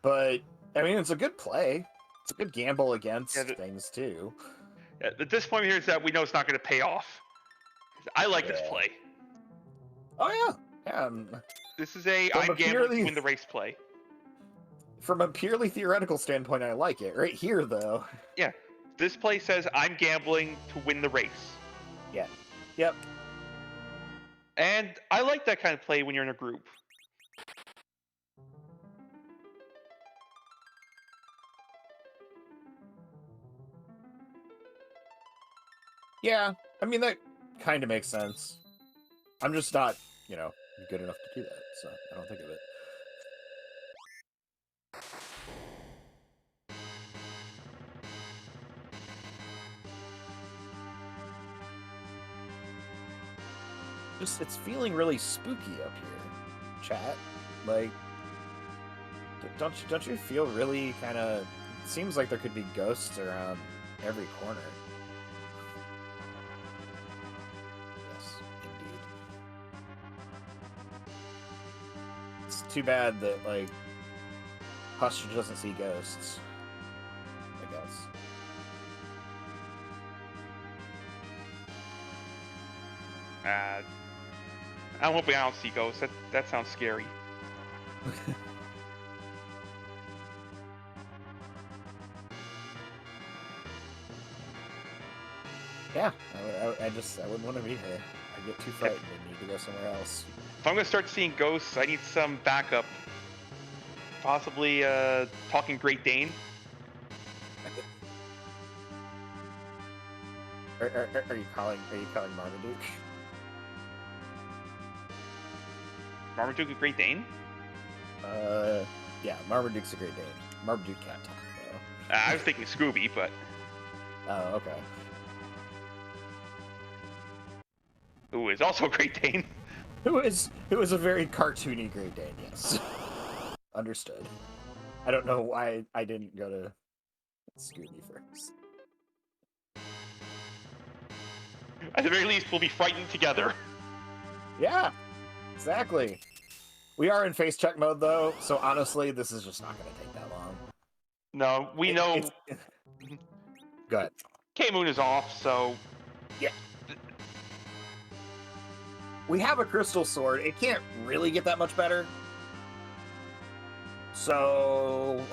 A: But, I mean, it's a good play. It's a good gamble against things, too.
B: Yeah, the disappointment here is that we know it's not going to pay off. I like this play.
A: Oh, yeah.
B: This is I'm gambling to win the race play.
A: From a purely theoretical standpoint, I like it. Right here, though.
B: Yeah. This play says I'm gambling to win the race.
A: Yeah. Yep.
B: And I like that kind of play when you're in a group.
A: Yeah. I mean, that kind of makes sense. I'm just not, good enough to do that, so I don't think of it. It's feeling really spooky up here, chat. Like, don't you feel really kind of? It seems like there could be ghosts around every corner. Yes, indeed. It's too bad that Hush doesn't see ghosts, I guess.
B: I'm hoping I don't see ghosts. That sounds scary.
A: Yeah, I wouldn't want to be here. I get too frightened and need to go somewhere else.
B: If I'm gonna start seeing ghosts, I need some backup. Possibly talking Great Dane.
A: Are you calling Marmaduke?
B: Marmaduke a Great Dane?
A: Yeah, Marmaduke's a Great Dane. Marmaduke can't talk, though.
B: I was thinking Scooby, but...
A: Oh, okay.
B: Who is also a Great Dane.
A: Who is a very cartoony Great Dane, yes. Understood. I don't know why I didn't go to Scooby first.
B: At the very least, we'll be frightened together.
A: Yeah, exactly. We are in face check mode, though, so honestly, this is just not going to take that long.
B: No, we know
A: It's- Go ahead.
B: K-Moon is off, so
A: Yeah. We have a crystal sword. It can't really get that much better. So,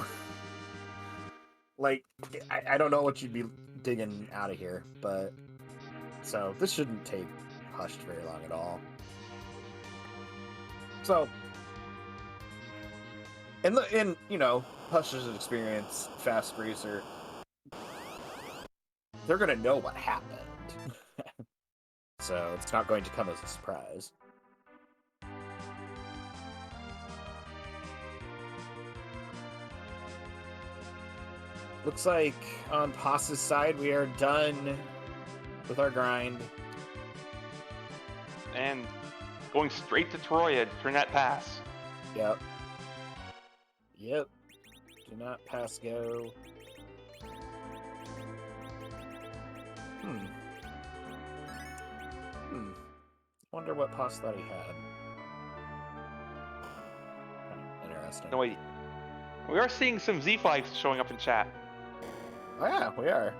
A: like, I don't know what you'd be digging out of here, but so this shouldn't take Hushed very long at all. So, in you know, Hush's experience, Fast Racer, they're gonna know what happened. So it's not going to come as a surprise. Looks like on Paz's side, we are done with our grind.
B: and going straight to Troya to turn that pass.
A: Yep. Yep. Do not pass go. Wonder what Paz thought he had. Interesting.
B: No wait, we are seeing some Z flags showing up in chat.
A: Oh yeah, we are.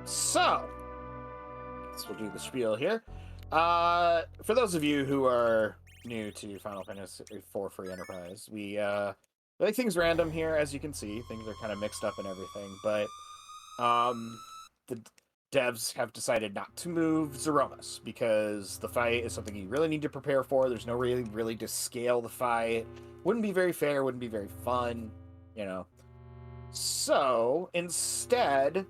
A: So, guess we'll do the spiel here. For those of you who are new to Final Fantasy IV Free Enterprise, we like things random here, as you can see. Things are kind of mixed up and everything, but the devs have decided not to move Zeromus because the fight is something you really need to prepare for. There's no really to scale the fight. Wouldn't be very fair, wouldn't be very fun, you know. So, instead,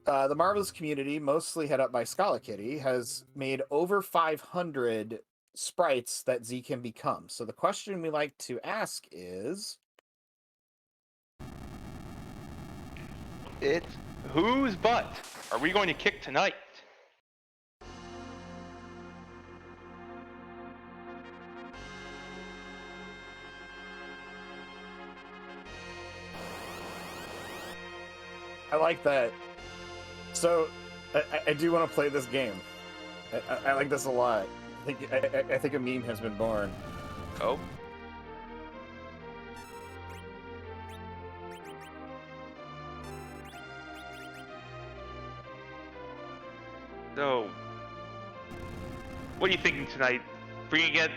A: the Marvelous community, mostly head up by Scala Kitty, has made over 500 sprites that Z can become. So the question we like to ask is...
B: It's whose butt are we going to kick tonight?
A: I like that. So, I do want to play this game. I like this a lot. I think a meme has been born.
B: Oh. So, what are you thinking tonight? Are we gonna get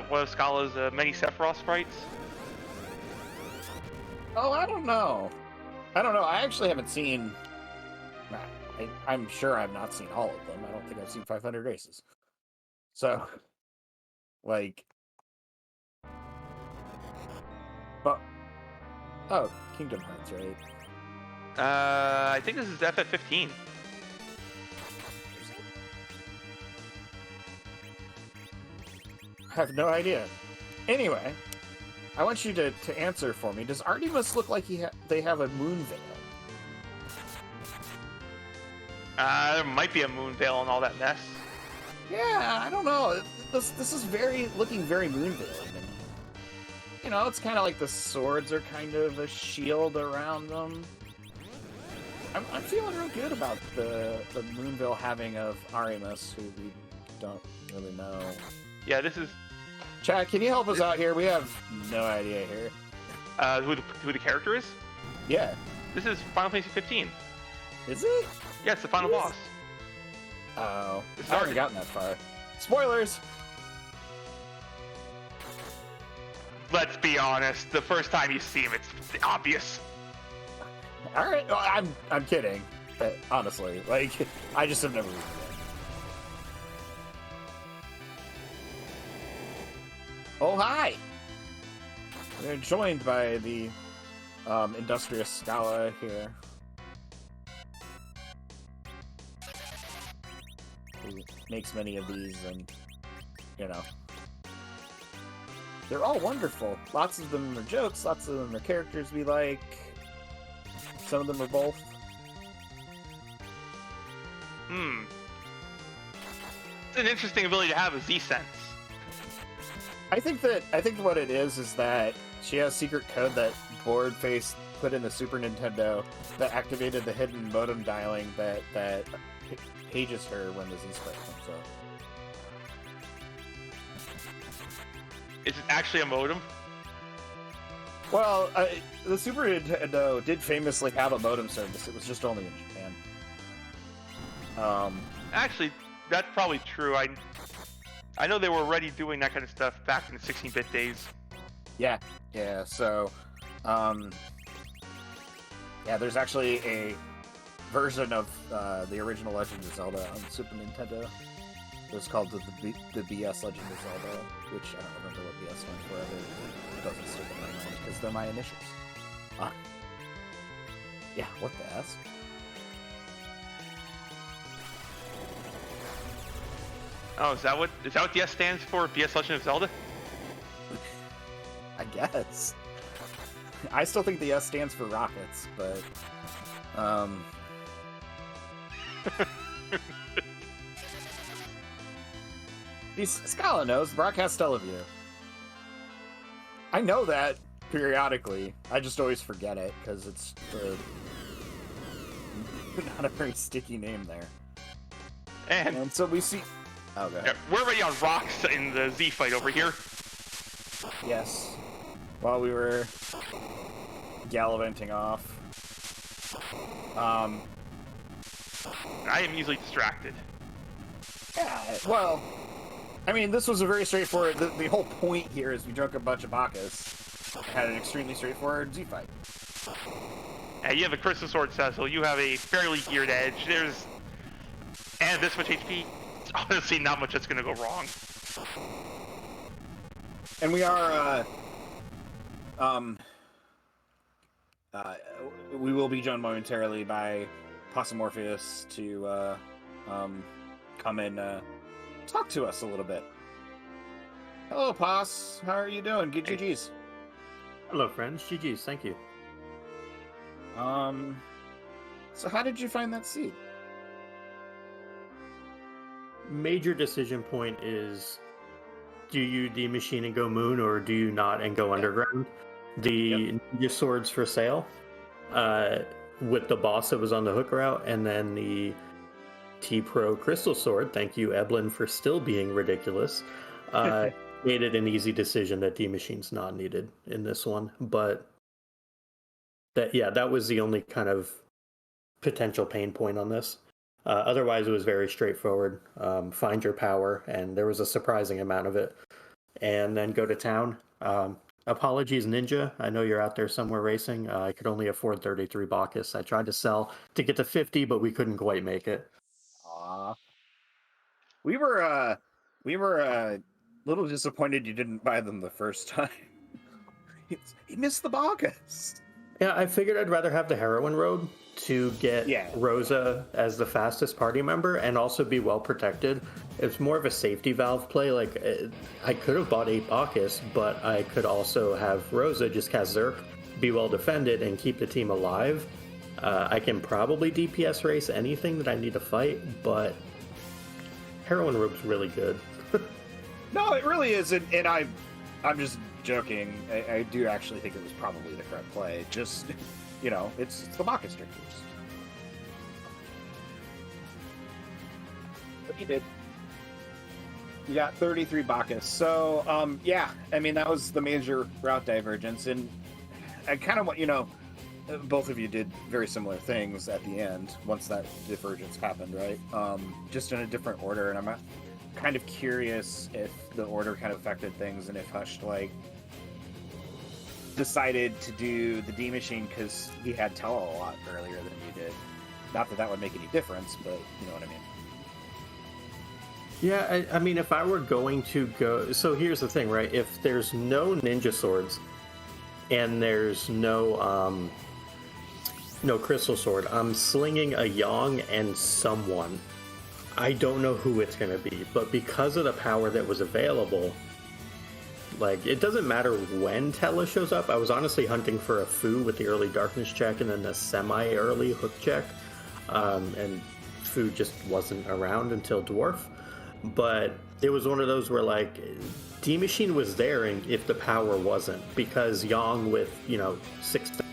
B: one of Scala's many Sephiroth sprites?
A: Oh, I don't know. I actually haven't seen... I'm sure I've not seen all of them. I don't think I've seen 500 races. So, like... But... Oh, Kingdom Hearts, right?
B: I think this is FF15.
A: I have no idea. Anyway, I want you to answer for me. Does Artemis look like they have a moon veil?
B: There might be a moon veil and all that mess.
A: Yeah, I don't know. This is looking very moon veil. You know, it's kind of like the swords are kind of a shield around them. I'm feeling real good about the moon veil having of Arimus, who we don't really know.
B: Yeah, this is
A: Chad, can you help us out here? We have no idea here.
B: who the character is.
A: Yeah.
B: This is Final Fantasy 15.
A: Is it?
B: Yeah, it's the final boss.
A: Oh,
B: It's
A: I haven't
B: hard.
A: gotten that far. Spoilers!
B: Let's be honest. The first time you see him, it's obvious.
A: All right, well, I'm kidding. But honestly, like, I just have never read it. Oh, hi! We're joined by the industrious Scala here. Who makes many of these, and, you know. They're all wonderful. Lots of them are jokes, lots of them are characters we like. Some of them are both.
B: It's an interesting ability to have a Z-Sense.
A: I think what it is that she has secret code that Boardface put in the Super Nintendo that activated the hidden modem dialing that pages her when the Z-Sprite comes up.
B: Is it actually a modem?
A: Well, the Super Nintendo did famously have a modem service. It was just only in Japan.
B: Actually, that's probably true. I know they were already doing that kind of stuff back in the 16-bit days.
A: Yeah. So, yeah, there's actually a version of the original Legend of Zelda on Super Nintendo. It was called the BS Legend of Zelda, which I don't remember what BS stands for. It doesn't stick in my mind because they're my initials. Yeah, what the S?
B: Oh, is that what the S stands for? BS Legend of Zelda?
A: I guess. I still think the S stands for rockets, but Scala knows, broadcast Teleview. I know that periodically. I just always forget it because it's not a very sticky name there. And so we see. Oh, go ahead.
B: Yeah, we're already on rocks in the Z fight over here.
A: Yes. While we were gallivanting off. I
B: am easily distracted.
A: Yeah, well, I mean, this was a very straightforward. The whole point here is we drunk a bunch of Bacchus. Had an extremely straightforward Z fight.
B: Yeah, you have a Crystal Sword, Cecil. You have a fairly geared edge. And this much HP. Honestly, not much that's gonna go wrong.
A: And we are, we will be joined momentarily by Possum Morpheus to, come and, talk to us a little bit. Hello, Poss. How are you doing? Good GG's.
C: Hello, friends. GG's. Thank you.
A: So how did you find that seed?
C: Major decision point is, do you demachine and go moon, or do you not and go underground? The Ninja Swords for sale, with the boss that was on the hook route, and then the T-Pro Crystal Sword, thank you, Eblin, for still being ridiculous, made it an easy decision that demachine's not needed in this one. But that was the only kind of potential pain point on this. Otherwise, it was very straightforward. Find your power, and there was a surprising amount of it. And then go to town. Apologies, Ninja. I know you're out there somewhere racing. I could only afford 33 Bacchus. I tried to sell to get to 50, but we couldn't quite make it.
A: We were a little disappointed you didn't buy them the first time. He missed the Bacchus.
C: Yeah, I figured I'd rather have the Heroine Road to get Rosa as the fastest party member and also be well protected. It's more of a safety valve play. Like, I could have bought 8 Bacchus, but I could also have Rosa just cast Zerk, be well defended, and keep the team alive. I can probably DPS race anything that I need to fight, but Heroine Road's really good.
A: No, it really is, and I'm just joking. I do actually think it was probably the correct play. Just, it's the Bacchus strictures. But you did. You got 33 Bacchus. So, I mean, that was the major route divergence, and I kind of want, both of you did very similar things at the end once that divergence happened, right? Just in a different order, and I'm kind of curious if the order kind of affected things, and if Hush, decided to do the D Machine because he had Tell a lot earlier than you did. Not that would make any difference, but you know what I mean.
C: Yeah, I mean, if I were going to go... So here's the thing, right? If there's no Ninja Swords and there's no Crystal Sword, I'm slinging a Yang and someone. I don't know who it's going to be, but because of the power that was available, it doesn't matter when Tella shows up. I was honestly hunting for a Fu with the early darkness check and then the semi-early hook check, and Fu just wasn't around until Dwarf. But it was one of those where, D-Machine was there and if the power wasn't, because Yang with, 6,000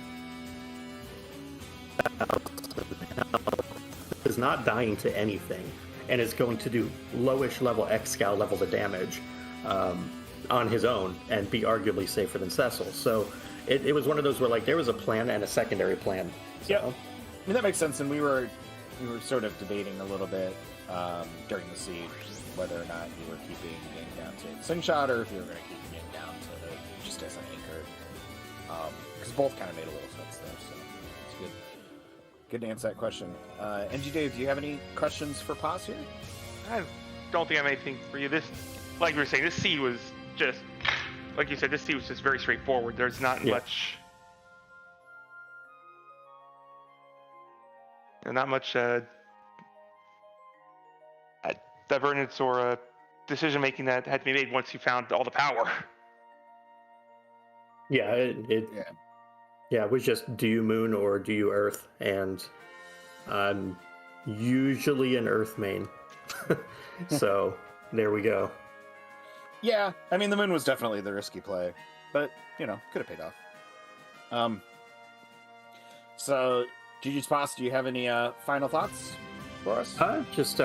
C: is not dying to anything, and is going to do lowish level X-Scow levels of damage on his own and be arguably safer than Cecil. So it was one of those where like there was a plan and a secondary plan. So.
A: Yep. I mean, that makes sense, and we were sort of debating a little bit during the siege whether or not you were keeping Ying down to Slingshot or if you were going to keep Ying down to just as an anchor. Because both kind of made a little sense there, so it's good. Good to answer that question. NG Dave, do you have any questions for Paz here?
B: I don't think I have anything for you. This, like we were saying, this seed was just, like you said, this seed was just very straightforward. There's not much. Not much divergence or decision making that had to be made once you found all the power.
C: Yeah, it was just do you Moon or do you Earth, and I'm usually an Earth main, so there we go.
A: Yeah, I mean the Moon was definitely the risky play, but could have paid off. So. GG's Paz, do you have any final thoughts for us?
C: Just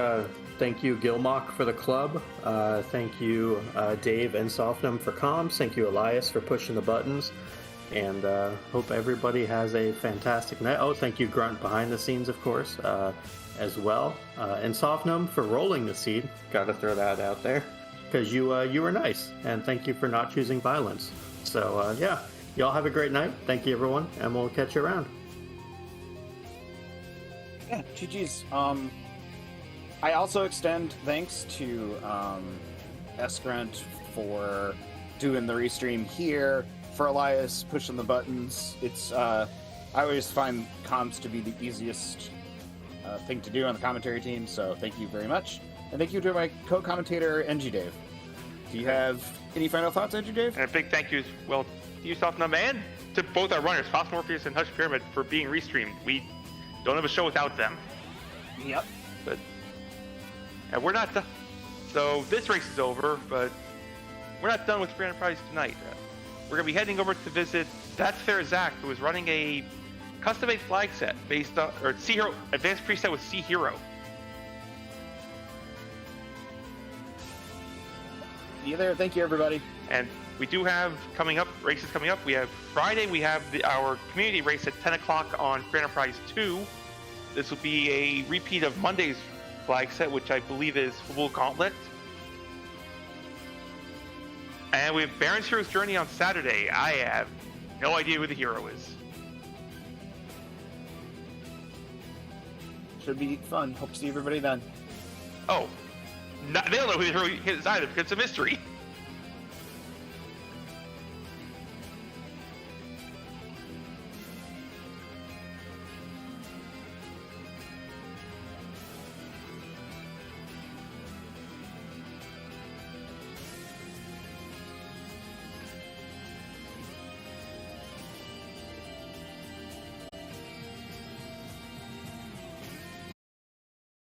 C: thank you, Gilmock, for the club. Thank you, Dave and Sofnum for comms. Thank you, Elias, for pushing the buttons. And hope everybody has a fantastic night. Oh, thank you, Grunt, behind the scenes, of course, as well. And Sofnum for rolling the seed. Got to throw that out there. Because you were nice. And thank you for not choosing violence. So, yeah, y'all have a great night. Thank you, everyone. And we'll catch you around.
A: Yeah, GG's. I also extend thanks to Esgrunt for doing the restream here, for Elias pushing the buttons. It's I always find comms to be the easiest thing to do on the commentary team, so thank you very much. And thank you to my co-commentator, NG Dave. Do you have any final thoughts, NG Dave?
B: And a big thank you, well, to you, Sofnum, and to both our runners, Foss Morpheus and Hush Pyramid, for being restreamed. We don't have a show without them.
A: Yep.
B: But and we're not done. So this race is over, but we're not done with Free Enterprise tonight. We're going to be heading over to visit That's Fair Zach, who is running a custom-made flag set based on, or Sea Hero, advanced preset with Sea Hero.
A: See you there. Thank you, everybody.
B: And we do have races coming up. We have Friday, we have our community race at 10 o'clock on Free Enterprise 2. This will be a repeat of Monday's flag set, which I believe is Full Gauntlet. And we have Baron's Hero's Journey on Saturday. I have no idea who the hero is.
A: Should be fun. Hope to see everybody then.
B: Oh, they don't know who the hero is either, because it's a mystery.